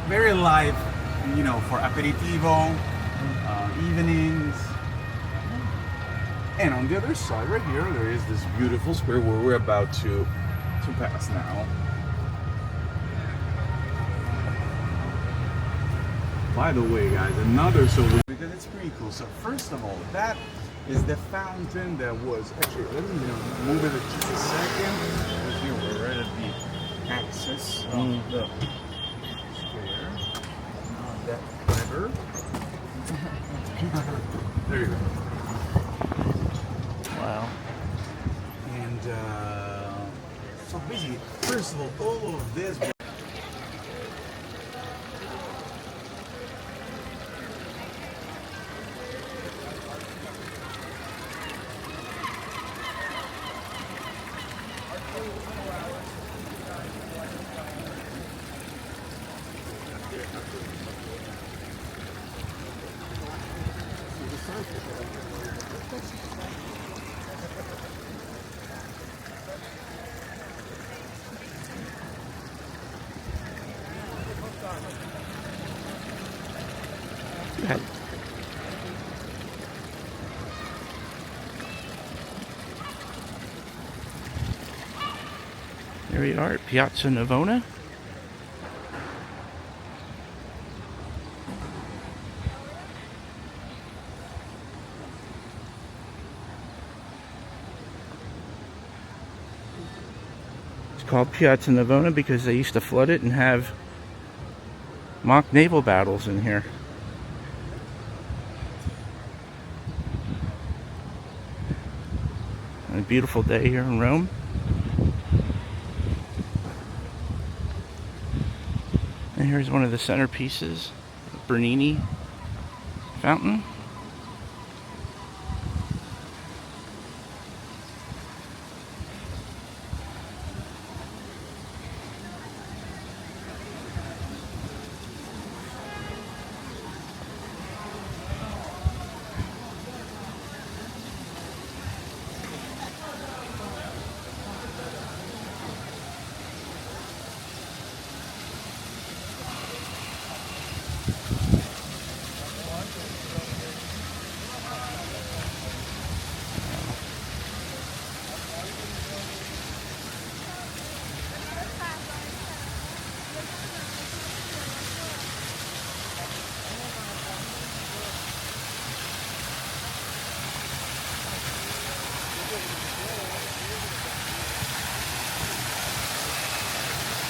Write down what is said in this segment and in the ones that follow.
Very live, you know, for aperitivo, evenings. And on the other side, right here, there is this beautiful square where we're about to pass now. By the way, guys, another because it's pretty cool. So first of all, that is the fountain that was actually. Let me move it just a second. Because here we're right at the axis of the square. Not that clever. There you go. Wow. And so basically, first of all of this. There we are at Piazza Navona. It's called Piazza Navona because they used to flood it and have mock naval battles in here. A beautiful day here in Rome. And here's one of the centerpieces, the Bernini fountain.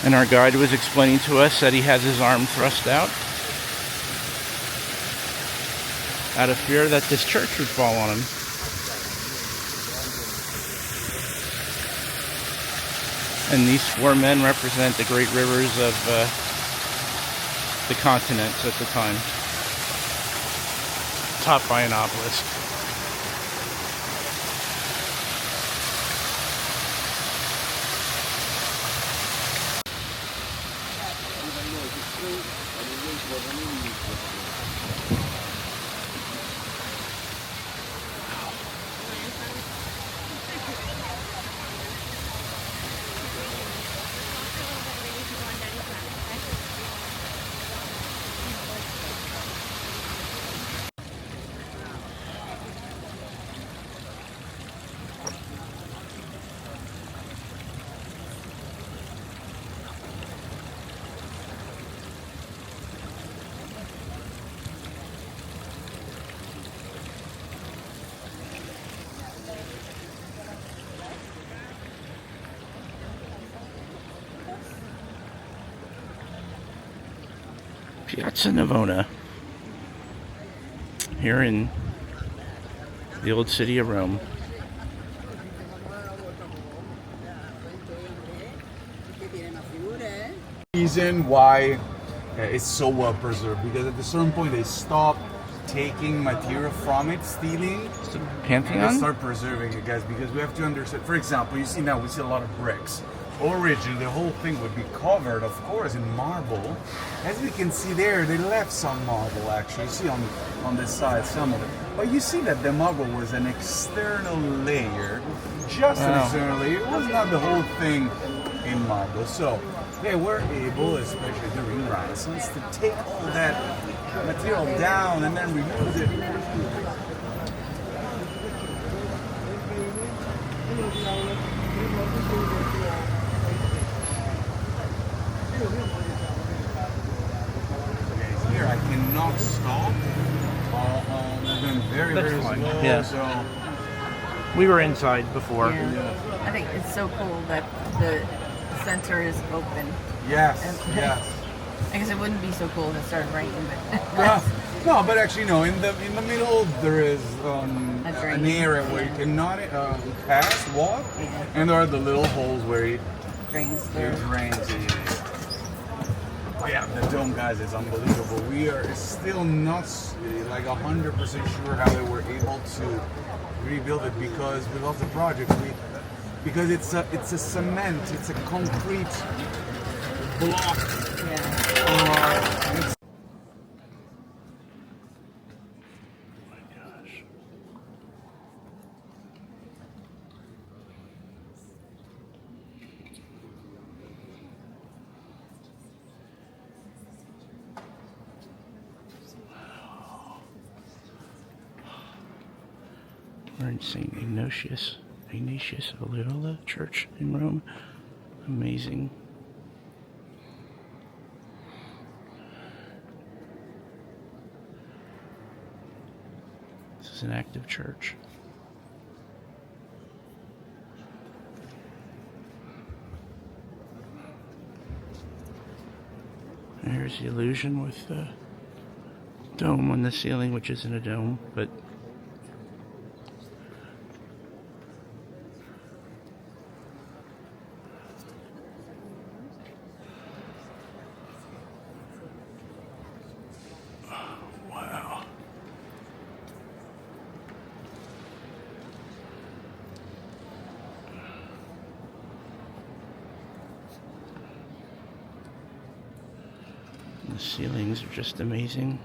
And our guide was explaining to us that he has his arm thrust out of fear that this church would fall on him. And these four men represent the great rivers of the continents at the time, topped by an obelisk. Piazza Navona, here in the old city of Rome. Reason why it's so well preserved, because at a certain point they stopped taking material from it, stealing. It's the Pantheon? And they start preserving it, guys, because we have to understand. For example, you see now we see a lot of bricks. Originally, the whole thing would be covered, of course, in marble. As we can see there, they left some marble, actually. You see on this side some of it. But you see that the marble was an external layer, just an external layer. It was not the whole thing in marble. So they were able, especially during Renaissance, to take all that material down and then reuse it. Okay, here I cannot stop. We're going very, That's very fine. slow, Yeah. so... We were inside before. Yeah. I think it's so cool that the center is open. Yes, yes. I guess it wouldn't be so cool if it started raining, No, no, but actually no. In the middle there is A drain. an area where you cannot pass, walk, Yeah. and there are the little holes where it drains through. drains. Oh yeah, the dome, guys, is unbelievable. We are still not like 100% sure how they were able to rebuild it because with all the projects, because it's a cement, it's a concrete block. Yeah. It's We're in St. Ignatius of Loyola Church in Rome. Amazing. This is an active church. And here's the illusion with the dome on the ceiling, which isn't a dome, but wow. The ceilings are just amazing.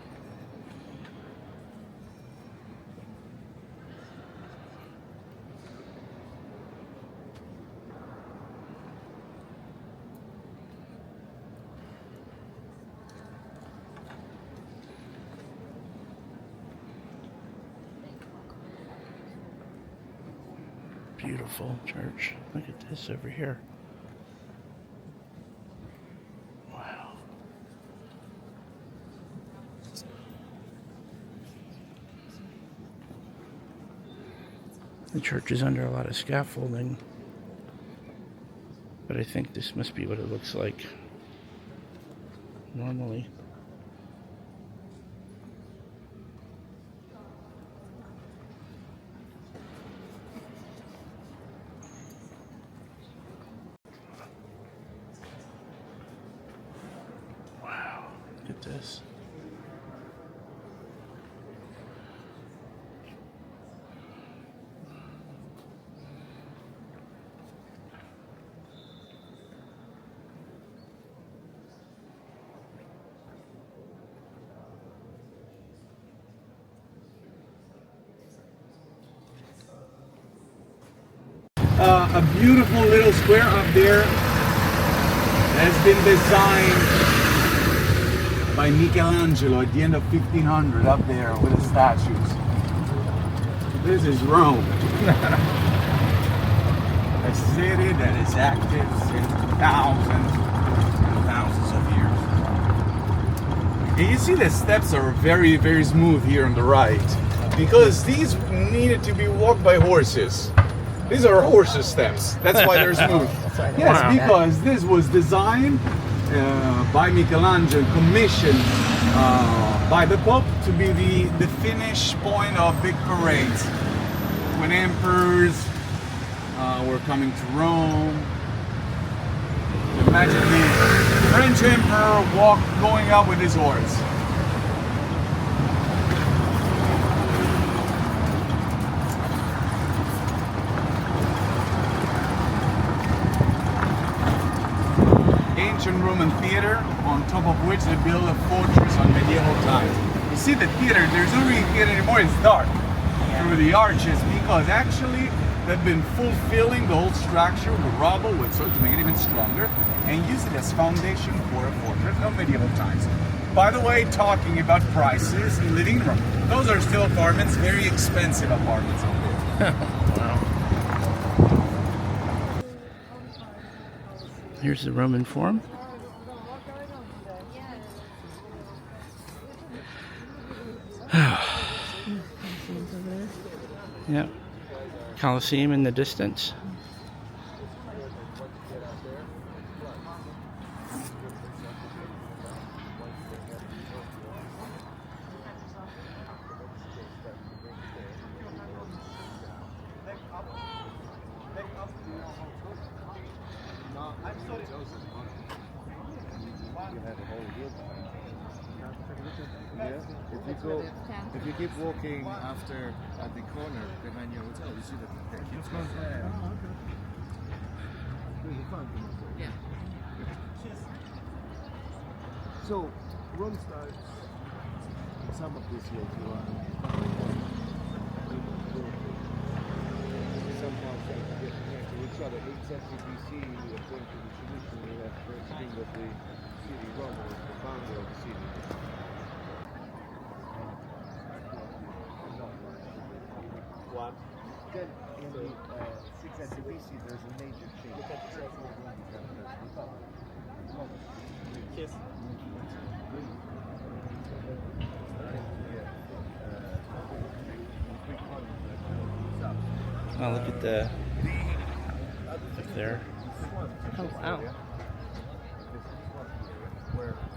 Beautiful church. Look at this over here. Wow. The church is under a lot of scaffolding, but I think this must be what it looks like normally. Wow, look at this. a beautiful little square up there has been designed by Michelangelo at the end of 1500 up there with the statues. This is Rome. A city that is active since thousands and thousands of years. And you see the steps are very, very smooth here on the right because these needed to be walked by horses. These are horses' steps. That's why they're smooth. Yes, because this was designed by Michelangelo, commissioned by the Pope to be the finish point of big parades. When emperors were coming to Rome. Imagine the French emperor going up with his horse. Ancient Roman theater, on top of which they built a fortress on medieval times. You see the theater, there's no really theater anymore, it's dark through the arches because actually they've been fulfilling the whole structure with rubble, with soil to make it even stronger. and used it as foundation for a fortress of medieval times. By the way, talking about prices in living room, those are still apartments, very expensive apartments out there. Wow. Here's the Roman Forum. Yeah, Colosseum in the distance. If you keep walking after at the corner behind your hotel, you see that the kids go there. Yeah. So, Rome starts some of this hills you are somehow trying to get connected to each other. 8th century BC, according to the tradition, we have first king of the city, Rome, was the founder of the city. Then in the 6th century BC, there's a major change. Kiss. Oh, look at the up there. Oh wow.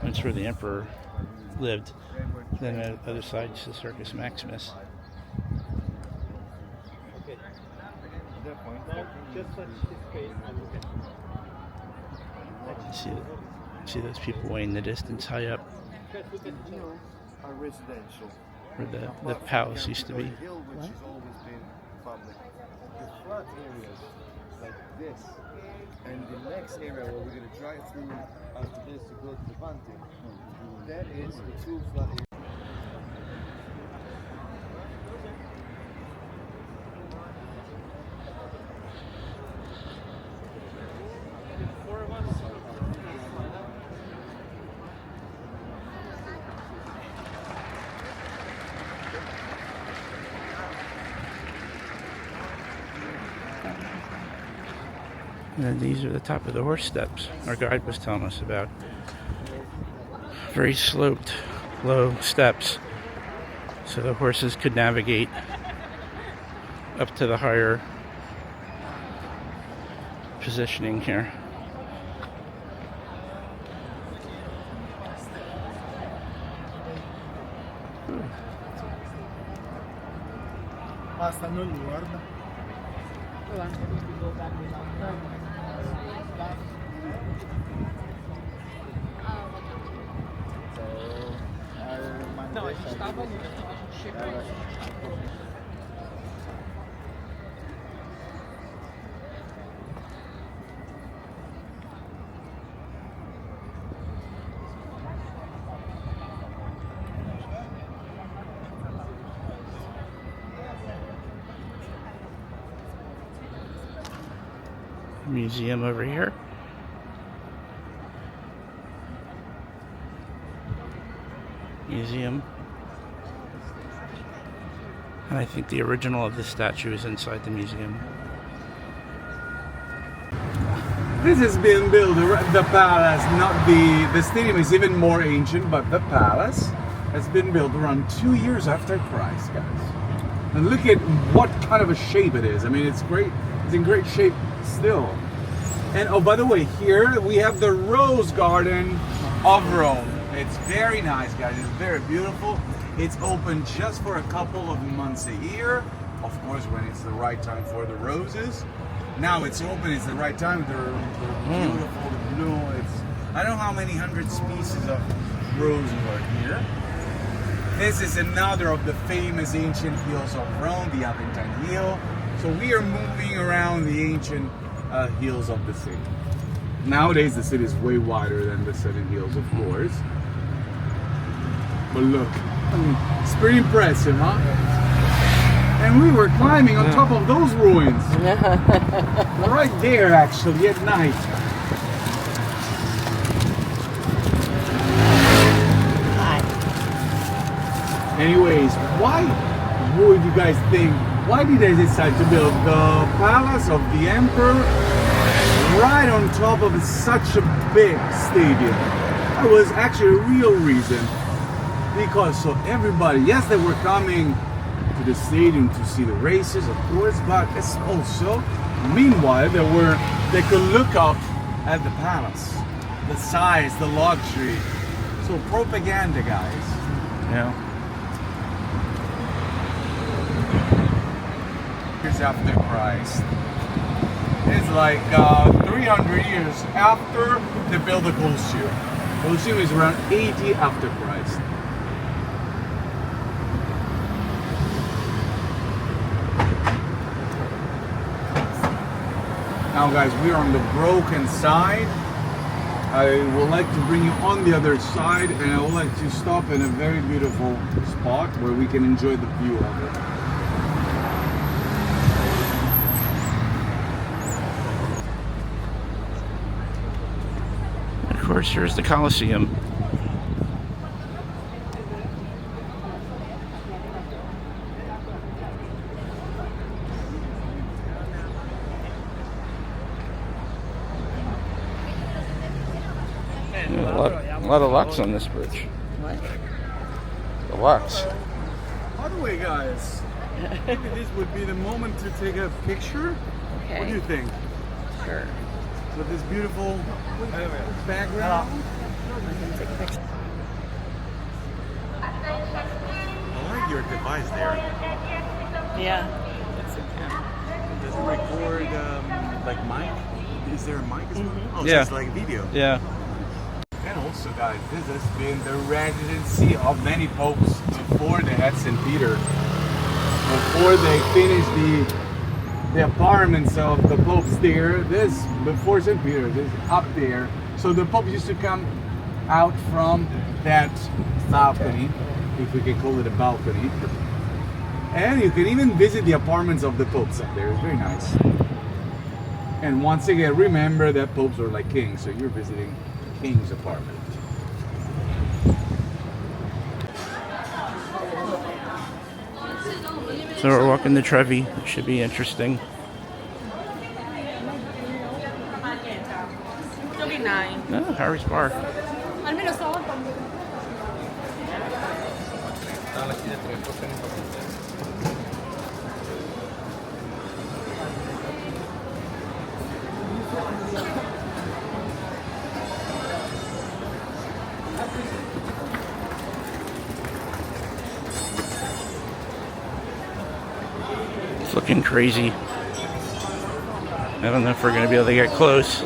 That's where the emperor lived. Then on the other side is the Circus Maximus. See those people way in the distance, high up, Are residential. where the palace used to be. Hill, which has always been public. The flat areas like this, and the next area where we're going to drive through after this to go to the Pantheon, that is the two flat areas. And then these are the top of the horse steps our guide was telling us about. Very sloped, low steps, so the horses could navigate up to the higher positioning here. Basta non guarda. No, a gente estava no chegando. Museum over here. Museum. And I think the original of the statue is inside the museum. This has been built, the palace, not the stadium is even more ancient, but the palace has been built around 2 years after Christ, guys. And look at what kind of a shape it is. I mean, it's great. It's in great shape still. And oh, by the way, here we have the Rose Garden of Rome. It's very nice, guys. It's very beautiful. It's open just for a couple of months a year. Of course, when it's the right time for the roses. Now it's open. It's the right time. They're beautiful. The blue. I don't know how many hundred species of roses are here. This is another of the famous ancient hills of Rome, the Aventine Hill. So we are moving around the ancient hills of the city. Nowadays the city is way wider than the seven hills, of course. But look, I mean, it's pretty impressive, huh? And we were climbing on top of those ruins. Right there, actually, at night. Anyways, why would you guys think, why did they decide to build the palace of the emperor right on top of such a big stadium? That was actually a real reason. Because so everybody, yes, they were coming to the stadium to see the races, of course, but it's also, meanwhile, they could look up at the palace, the size, the luxury. So propaganda, guys. Yeah. Years after Christ. It's like 300 years after they built the Colosseum. Colosseum is around 80 after Christ. Now guys, we are on the broken side. I would like to bring you on the other side, and I would like to stop in a very beautiful spot where we can enjoy the view of it. Of course, here's the Colosseum. A lot of locks on this bridge. What? The locks. By the way, guys, maybe this would be the moment to take a picture. Okay. What do you think? Sure. With this beautiful background. I can take a picture. I like your device there. Yeah. That's a camera. Does it record like mic? Is there a mic as well? Oh, Yeah. so it's like video. Yeah. And also, guys, this has been the residency of many popes before they had St. Peter. Before they finished the apartments of the popes there, this, before St. Peter, this up there. So the popes used to come out from that balcony, if we can call it a balcony. And you can even visit the apartments of the popes up there. It's very nice. And once again, remember that popes are like kings, so you're visiting king's apartment. So we're walking the Trevi. It should be interesting. 39. Oh, Harry's Bar. Almeno stavo It's looking crazy. I don't know if we're going to be able to get close.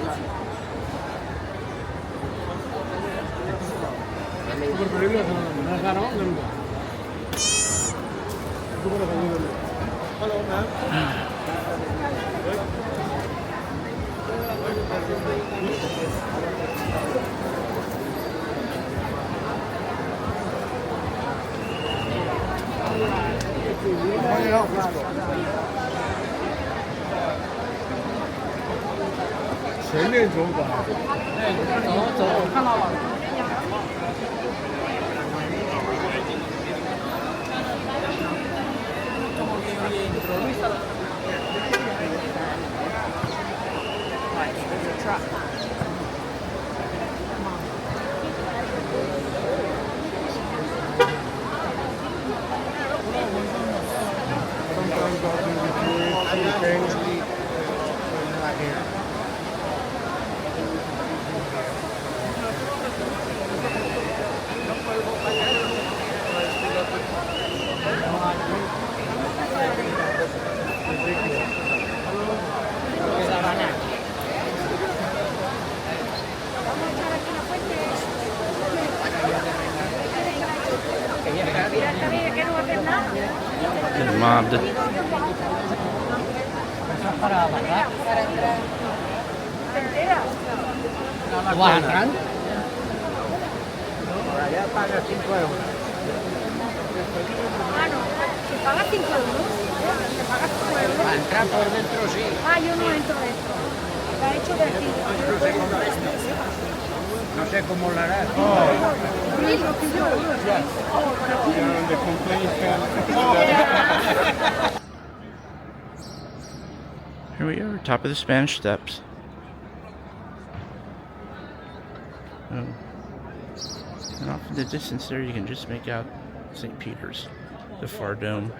Been mobbed. ¿Vas a entrar? Por allá paga 5 euros. Ah, no, si pagas 5 euros, te pagas 5 euros. Para entrar por dentro sí. Ah, yo no entro dentro. Está hecho de aquí. No sé cómo lo harás. Here we are, top of the Spanish Steps. Oh. And off in the distance there, you can just make out St. Peter's, the far dome.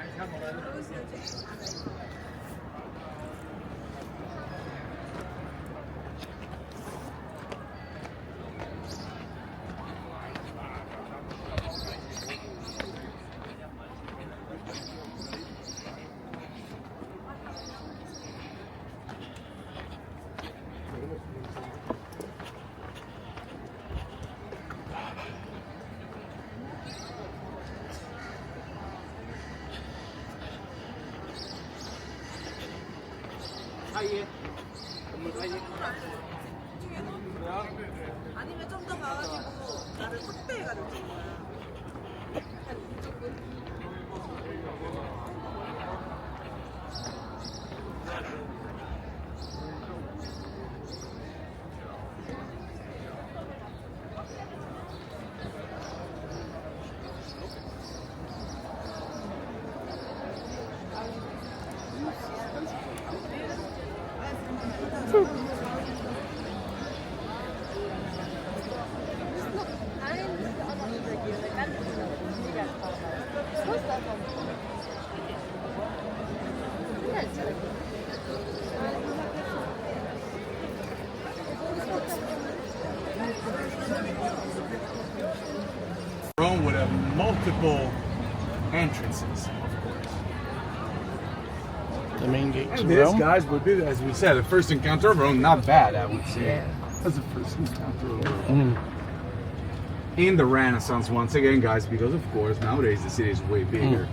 아니면 좀 더 가가지고 나를 확대해가지고 찍는 거야. Rome would have multiple entrances, of course. The main gates of And this, Rome. guys, would be, as we said, the first encounter of Rome. Not bad, I would say. That's the first encounter of Rome. In the Renaissance, once again, guys, because of course nowadays the city is way bigger.